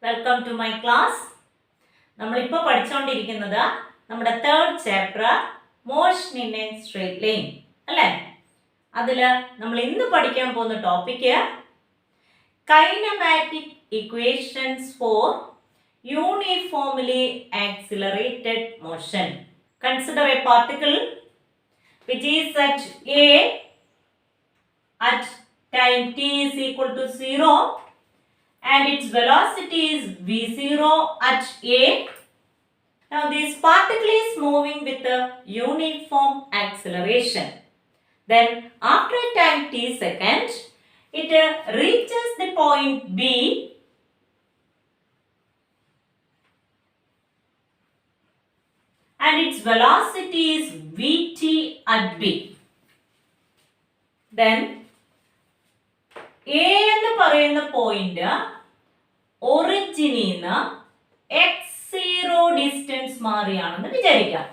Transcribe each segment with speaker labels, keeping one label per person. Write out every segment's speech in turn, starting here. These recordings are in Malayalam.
Speaker 1: Welcome to my class. നമ്മളിപ്പോൾ പഠിച്ചുകൊണ്ടിരിക്കുന്നത് നമ്മുടെ third chapter motion in A straight line അല്ലേ. അതിൽ നമ്മൾ ഇന്ന് പഠിക്കാൻ പോകുന്ന topic kinematic equations four uniformly accelerated motion. Consider A particle which is at A at time t is equal to 0 and its velocity is v0 at A. Now this particle is moving with a uniform acceleration. Then after a time t second, it reaches the point B and its velocity is vt at B. Then A എന്ന് പറയുന്ന പോയിന്റ് ഒറിജിനിന്ന് x0 ഡിസ്റ്റൻസ് മാറിയാണെന്ന് വിചാരിക്കാം.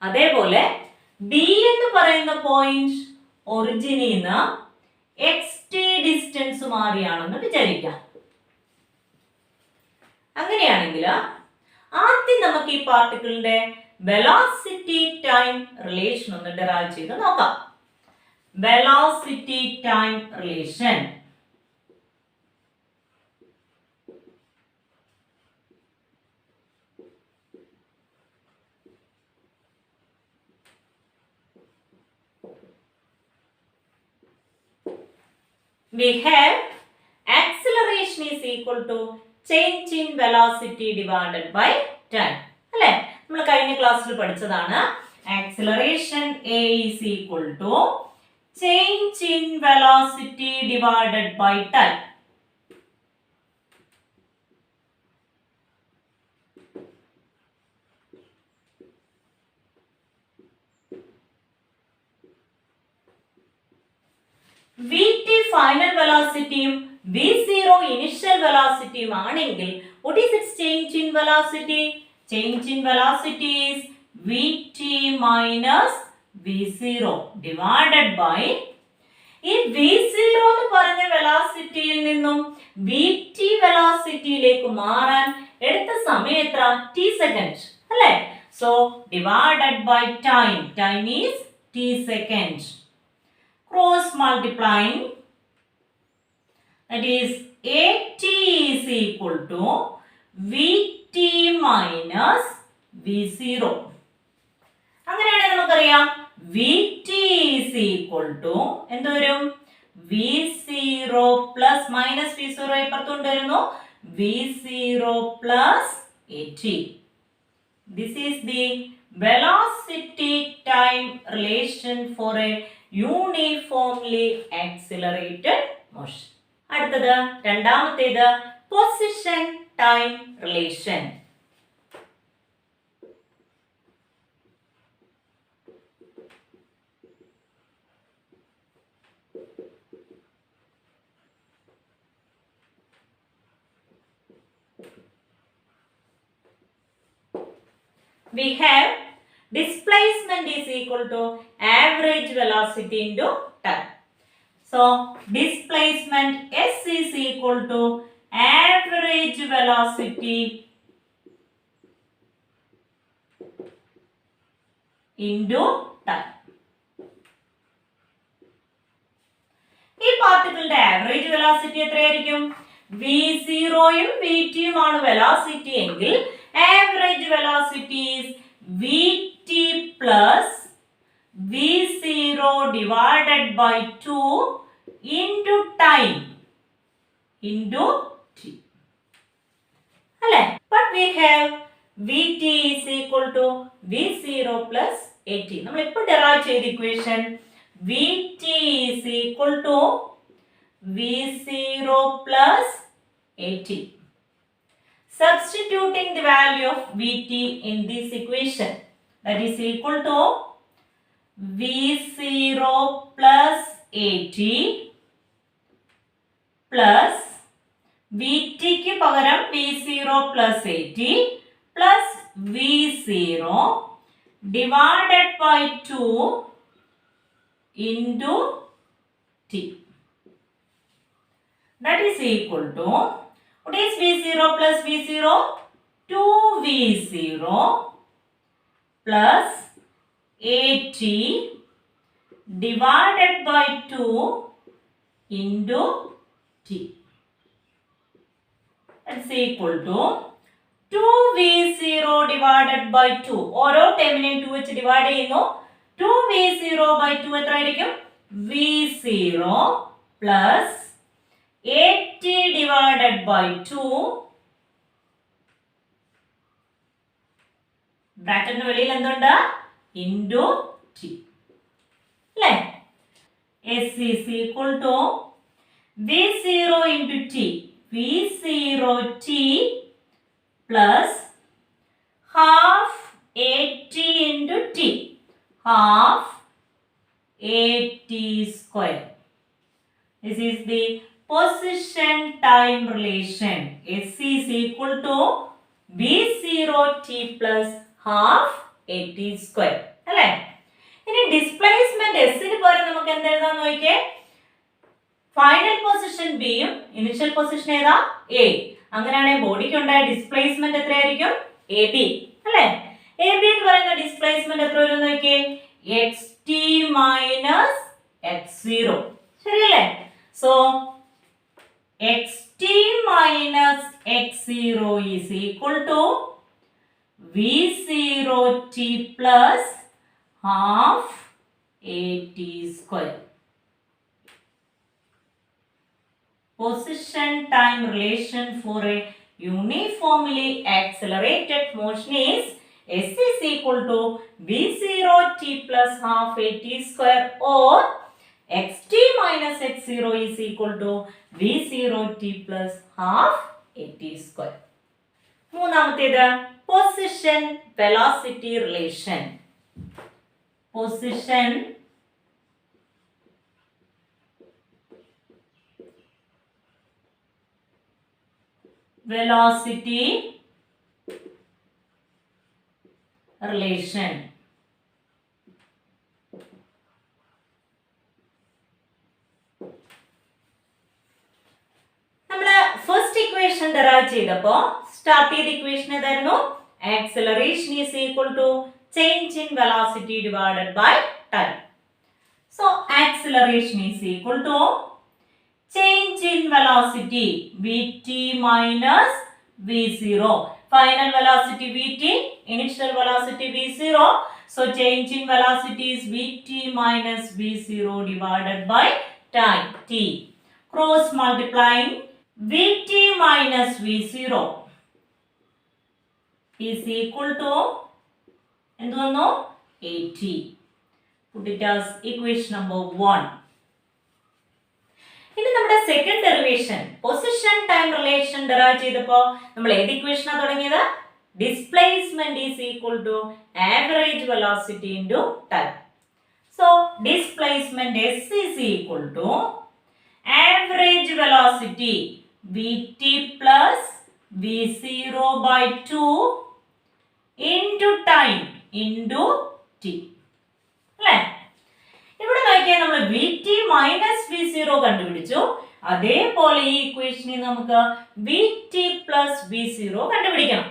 Speaker 1: അതേപോലെ B എന്ന് പറയുന്ന പോയിന്റ് ഒറിജിനിന്ന് xt ഡിസ്റ്റൻസ് മാറിയാണെന്ന് വിചാരിക്കാം. അങ്ങനെയാണെങ്കിൽ ആദ്യം നമുക്ക് ഈ പാർട്ടിക്കിളിന്റെ വെലോസിറ്റി ടൈം റിലേഷൻ ഒന്ന് ഡിറൈവ് ചെയ്ത് നോക്കാം. Velocity time relation. We have acceleration is equal to change in velocity divided by time. അല്ലേ, നമ്മൾ കഴിഞ്ഞ ക്ലാസ്സിൽ പഠിച്ചതാണ്. Acceleration A is equal to change in velocity divided by time. Vt final velocity v0 initial velocity ആണെങ്കിൽ what is its change in velocity? Change in velocity is vt minus v0 divided by ഈ v0 എന്ന് പറഞ്ഞ വെലോസിറ്റിയിൽ നിന്നും vt വെലോസിറ്റിയിലേക്ക് മാറാൻ എടുത്ത സമയം എത്ര? t സെക്കൻഡ് അല്ലേ. So divided by time is t second. Cross multiplying, that is at is equal to vt minus v0. അങ്ങനെയാണെങ്കിൽ നമുക്കറിയാം vt is equal to എന്ത് വരും? v0 plus minus v0 ഇപ്പുറത്തുകൊണ്ട് വരുന്നു v0 plus at. This is the velocity time relation for a uniformly accelerated motion. അടുത്തത് രണ്ടാമത്തേത് position time relation. We have displacement is equal to average velocity into time. So displacement S is equal to average velocity into time. ഈ പാർട്ടിക്കിളിന്റെ ആവറേജ് വെലോസിറ്റി എത്രയായിരിക്കും? v0 യും vt യും ആണ് വെലോസിറ്റി എങ്കിൽ average velocity is vt plus v0 divided by 2 into time into t. അല്ലേ? But we have vt is equal to v0 plus at. നമ്മൾ ഇപ്പോൾ ഡിറൈവ് ചെയ്ത equation vt is equal to v0 plus at. Substituting the value of vt in this equation, that is equal to v0 plus at plus vt ക്ക് പകരം v0 plus at plus v0 divided by 2 into t. That is equal to What is V0 plus V0? 2V0 plus AT divided by 2 into T. That's equal to 2V0 divided by 2. ഓരോ ടേമിനെയും 2 വെച്ച് ഡിവൈഡ് ചെയ്യുന്നു. 2V0 by 2 എത്ര ആയിരിക്കും? V0 plus AT divided by 2 ബ്രാക്കറ്റിന് വെളിയിൽ എന്തുണ്ട്? Into T. അല്ലേ? S is equal to V0 into T. V0 T plus half AT into T. Half AT square. This is the position time relation. S is equal to V0 T plus half AT square. അല്ലേ? ഇനി ഡിസ്പ്ലേസ്മെന്റ് എസിന് പകരം നമുക്ക് എന്ത് എഴുതാൻ നോക്കിയേ? ഫൈനൽ പൊസിഷൻ ബിയും ഇനിഷ്യൽ പൊസിഷൻ ഏതാ? എ. അങ്ങനെയാണെങ്കിൽ ബോഡിക്ക് ഉണ്ടായ ഡിസ്പ്ലേസ്മെന്റ് എത്രയായിരിക്കും? A B. അല്ലേ? എ ബി എന്ന് പറയുന്ന ഡിസ്പ്ലേസ്മെന്റ് എത്ര വരും നോക്കിയേ? X T minus X zero. ശരിയല്ലേ? So X T minus X zero is equal to V0 T plus half AT square. Position time relation for a uniformly accelerated motion is S is equal to V0 T plus half AT square or xt minus x0 is equal to V0 T plus half AT square. മൂന്നാമത്തേത് position velocity relation. Position velocity relation. നമ്മള് ഫസ്റ്റ് ഇക്വേഷൻ ഡെറൈവ് ചെയ്തപ്പോ സ്റ്റാർട്ട് ചെയ്ത ഇക്വേഷൻ ഏതായിരുന്നു? Acceleration is equal to change in velocity divided by time. So acceleration is equal to change in velocity Vt minus V0. Final velocity Vt, initial velocity V0. So change in velocity is Vt minus V0 divided by time t. Cross multiplying Vt minus V0 is equal to എന്തുവന്നു? 80. Put it as equation number 1. ഇനി നമ്മുടെ second derivation position time relation derive ചെയ്തപ്പോ നമ്മൾ ഏത് ഇക്വേഷനാ തുടങ്ങിയത്? Displacement is equal to average velocity into time. So displacement S is equal to average velocity Vt plus V0 by 2 into time into t. അല്ലേ? ഇവിടെ നോക്കിയാൽ നമ്മൾ Vt മൈനസ് V0 കണ്ടുപിടിച്ചു. അതേപോലെ ഈ ഇക്വേഷനിൽ നമുക്ക് Vt പ്ലസ് V0 കണ്ടുപിടിക്കണം.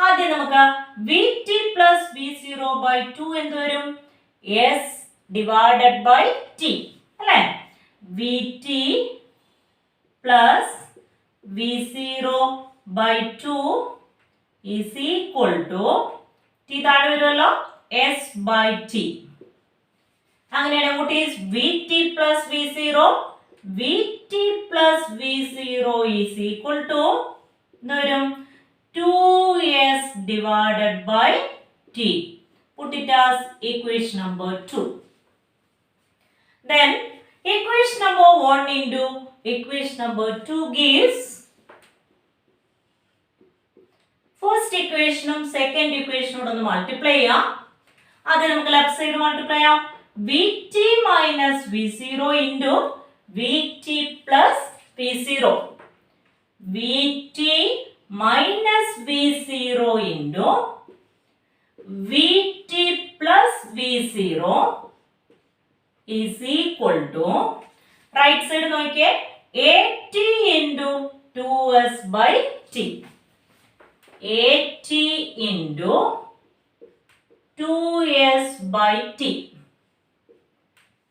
Speaker 1: ആദ്യം നമുക്ക് Vt പ്ലസ് V0 by 2 എന്ത് വരും? S divided by T. അല്ലേ? Vt plus V0 by 2 is equal to T താഴെ വരുമല്ലോ S by T. അങ്ങനെയാണ് what is Vt plus V0? Vt plus V0 is equal to എന്ത് വരും? 2S divided by T. Put it as equation number 2. Then equation number 1 into equation number 2 gives first equation second equation ഒന്ന് മൾട്ടിപ്ലൈ ചെയ്യാം. ആദ്യം നമുക്ക് ലെഫ്റ്റ് സൈഡ് മൾട്ടിപ്ലൈ ചെയ്യാം. Vt minus V0 into Vt plus V0. Vt minus V0 into Vt plus V0 is equal to right side നോക്കിയേ AT into 2s by t. At into 2s by t.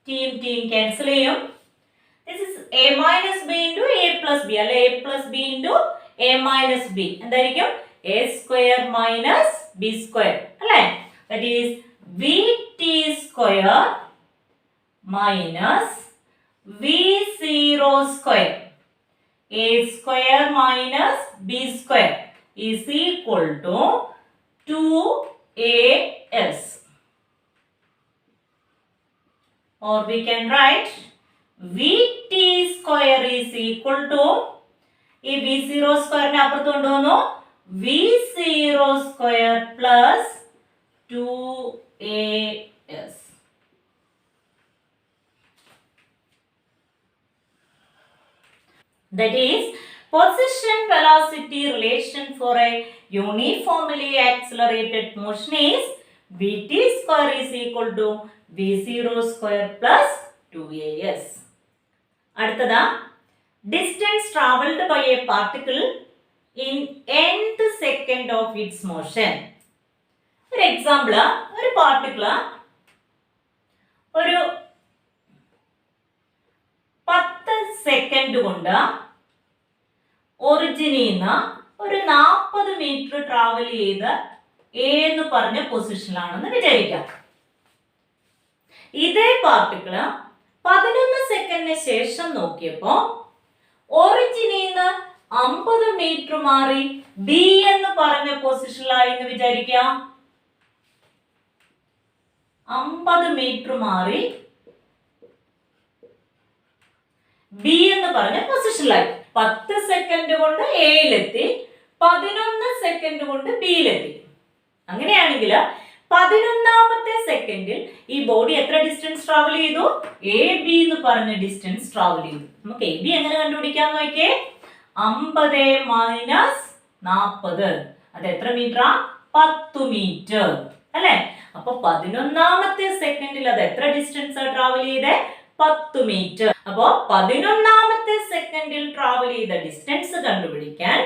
Speaker 1: T cancel ചെയ്യും. This is a minus b into a plus b. അല്ലെ a plus b into a minus b. എന്തായിരിക്കും? a square minus b square. അല്ലെ? That is vt square minus v0 square. A square minus b square is equal to 2as. Or we can write vt square is equal to ഈ v0 square അപ്പുറത്ത് കൊണ്ടുവന്നു v0 square plus 2as. That is position velocity relation for a uniformly accelerated motion is vt square is equal to v0 square plus 2as. അടുത്തതാ distance traveled by a particle in nth second of its motion. ഒരു എക്സാമ്പിൾ, ഒരു പാർട്ടിക്കിൾ ഒരു 10 സെക്കൻഡ് കൊണ്ട് ഒറിജിനിൽ നിന്ന് ഒരു 40 മീറ്റർ ട്രാവൽ ചെയ്ത് എ എന്ന് പറഞ്ഞ പൊസിഷനിലാണെന്ന് വിചാരിക്കാം. ഇതേ പാർട്ടിക്കിള് 11 സെക്കൻഡിന് ശേഷം നോക്കിയപ്പോ ഒറിജിനിൽ നിന്ന് 50 മീറ്റർ മാറി ബി എന്ന് പറഞ്ഞ പൊസിഷനിലായി എന്ന് വിചാരിക്കാം. 50 മീറ്റർ മാറി ബി എന്ന് പറഞ്ഞ പൊസിഷനിലായി. 10 സെക്കൻഡ് കൊണ്ട് എയിലെത്തി, 11 സെക്കൻഡ് കൊണ്ട് ബിയിലെത്തി. അങ്ങനെയാണെങ്കിൽ 11ാമത്തെ സെക്കൻഡിൽ ഈ ബോഡി എത്ര ഡിസ്റ്റൻസ് ട്രാവൽ ചെയ്തു? എ ബി എന്ന് പറഞ്ഞ ഡിസ്റ്റൻസ് ട്രാവൽ ചെയ്തു. നമുക്ക് എ ബി എങ്ങനെ കണ്ടുപിടിക്കാൻ നോക്കിയേ? 50 മൈനസ് 40 അത് എത്ര മീറ്ററാ? 10 മീറ്റർ അല്ലെ? അപ്പൊ 11ാമത്തെ സെക്കൻഡിൽ അത് എത്ര ഡിസ്റ്റൻസ് ട്രാവൽ ചെയ്തേ? 10 മീറ്റർ. അപ്പോ 11ാമത്തെ സെക്കൻഡിൽ ട്രാവൽ ചെയ്ത ഡിസ്റ്റൻസ് കണ്ടുപിടിക്കാൻ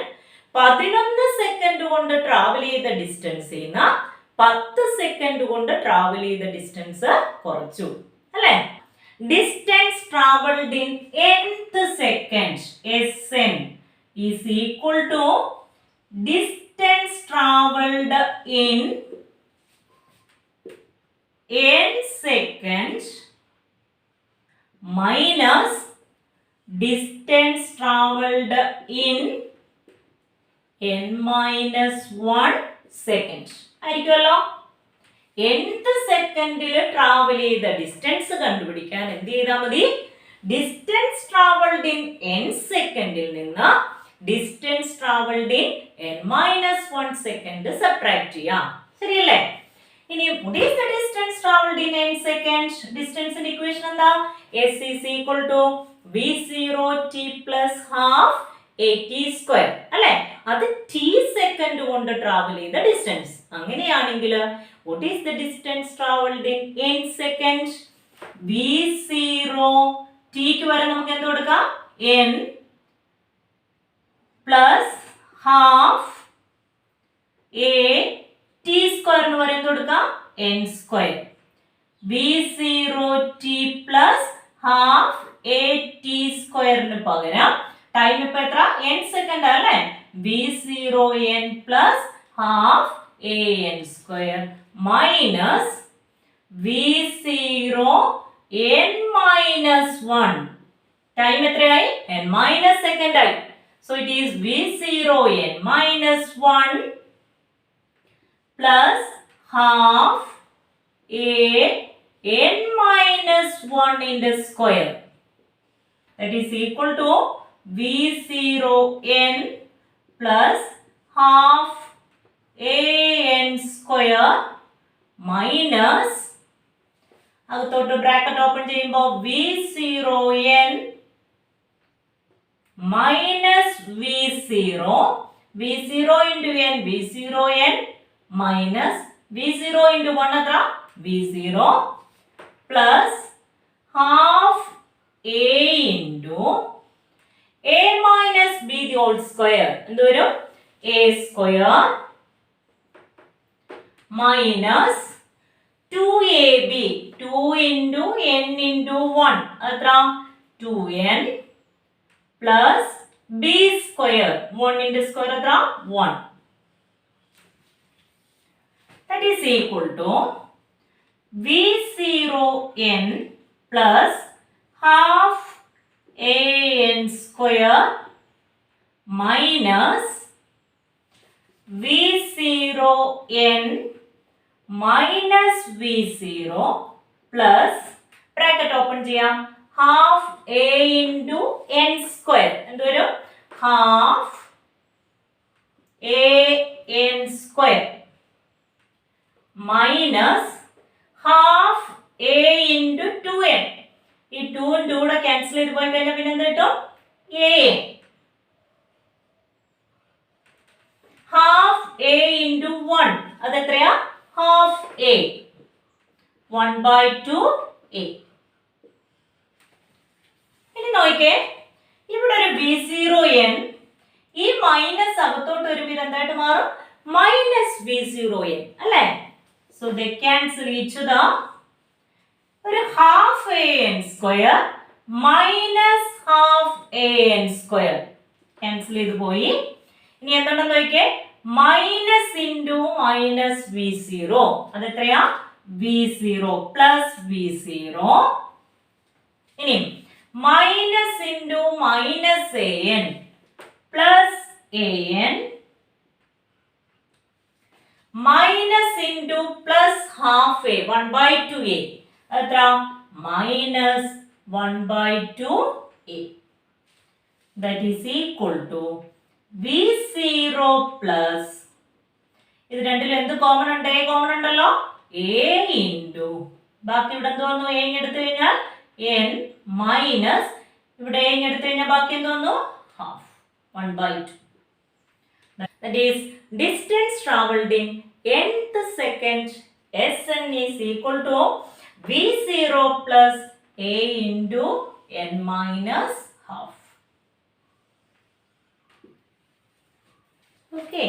Speaker 1: 11 സെക്കൻഡ് കൊണ്ട് ട്രാവൽ ചെയ്ത ഡിസ്റ്റൻസിൽ നിന്ന് 10 സെക്കൻഡ് കൊണ്ട് ട്രാവൽ ചെയ്ത ഡിസ്റ്റൻസ് കുറച്ചു അല്ലെ? Distance travelled in nth second Sn is equal to distance traveled in n second minus distance traveled in n minus 1 second ആയിരിക്കുമല്ലോ. nth സെക്കൻഡിൽ ട്രാവൽ ചെയ്ത ഡിസ്റ്റൻസ് കണ്ടുപിടിക്കാൻ എന്ത് ചെയ്താൽ മതി? ഡിസ്റ്റൻസ് ട്രാവൽഡ് ഇൻ n സെക്കൻഡിൽ നിന്ന് distance travelled in n minus 1 second subtract ചെയ്യാം. ശരിയല്ലേ? ഇനി what is the distance traveled in n second? ഡിസ്റ്റൻസിന്റെ ഇക്വേഷൻ എന്താ? s is equal to v0 t plus half at square അല്ലെ? അത് t സെക്കൻഡ് കൊണ്ട് ട്രാവൽ ചെയ്ത ഡിസ്റ്റൻസ്. അങ്ങനെയാണെങ്കിൽ what is the distance traveled in n second? v0 t ക്ക് വരെ നമുക്ക് എന്ത് കൊടുക്കാം? n plus half a t square എന്ന് പറയുന്നത് കൊടുക്കാം n square. v0 t plus half a t square ന് പകരം ടൈം ഇപ്പൊ എത്ര? n സെക്കൻഡ് അല്ലേ? v0 n plus half a n square minus v0 n minus 1 time എത്രയായി? n minus സെക്കൻഡ് ആയി. So it is v0 n minus 1 plus half a n minus 1 in the square. That is equal to v0 n plus half a n square minus അകത്തോട്ട് ബ്രാക്കറ്റ് ഓപ്പൺ ചെയ്യുമ്പോൾ v0 n minus v0 into n v0 n minus v0 into 1 എത്ര? v0 plus half a into a minus b the whole square. എന്ത് വരും? a square minus 2ab. 2 into n into 1. എത്ര? 2n plus b square. 1 into square എത്ര? 1. That is equal to v0n plus half an square minus v0n minus v0 plus bracket open ചെയ്യാം half a into n square. എന്ത് വരും? half a n square minus half a into 2n. ഈ 2 ഉം 2 കൂടെ ക്യാൻസൽ ചെയ്ത് പോയി കഴിഞ്ഞാൽ പിന്നെ എന്ത് കിട്ടും? a. half a into 1 അത് എത്രയാ? half a. 1/2 a. ഇനി നോക്കിക്കേ, ഇവിടെ ഒരു v0n, ഈ മൈനസ് അകത്തോട്ട് വരുമ്പോൾ ഇത് എന്തായിട്ട് മാറും? മൈനസ് v0n അല്ലേ? So they cancel each other. ഒരു half A N square minus half A N square cancel ചെയ്ത് പോയി. ഇനി എന്തുണ്ടെന്ന് നോക്കിയേ, minus into minus V zero അത് എത്രയാ? v0 plus v0. ഇനി minus into minus A N plus A N minus into plus half A 1/2 a എത്ര? Minus 1/2 a. That is equal to v0 plus ഇത് രണ്ടിലും എന്ത് കോമൺ ഉണ്ട്? a കോമൺ ഉണ്ടല്ലോ. a ഇൻറ്റു ബാക്കി ഇവിടെ എന്ത് വന്നു? a എടുത്തു കഴിഞ്ഞാൽ n മൈനസ് ഇവിടെ a എടുത്തു കഴിഞ്ഞാൽ ബാക്കി എന്ത് വന്നു? Half 1/2. That is distance traveled in nth second Sn is equal to v0 plus a into n minus half. Okay.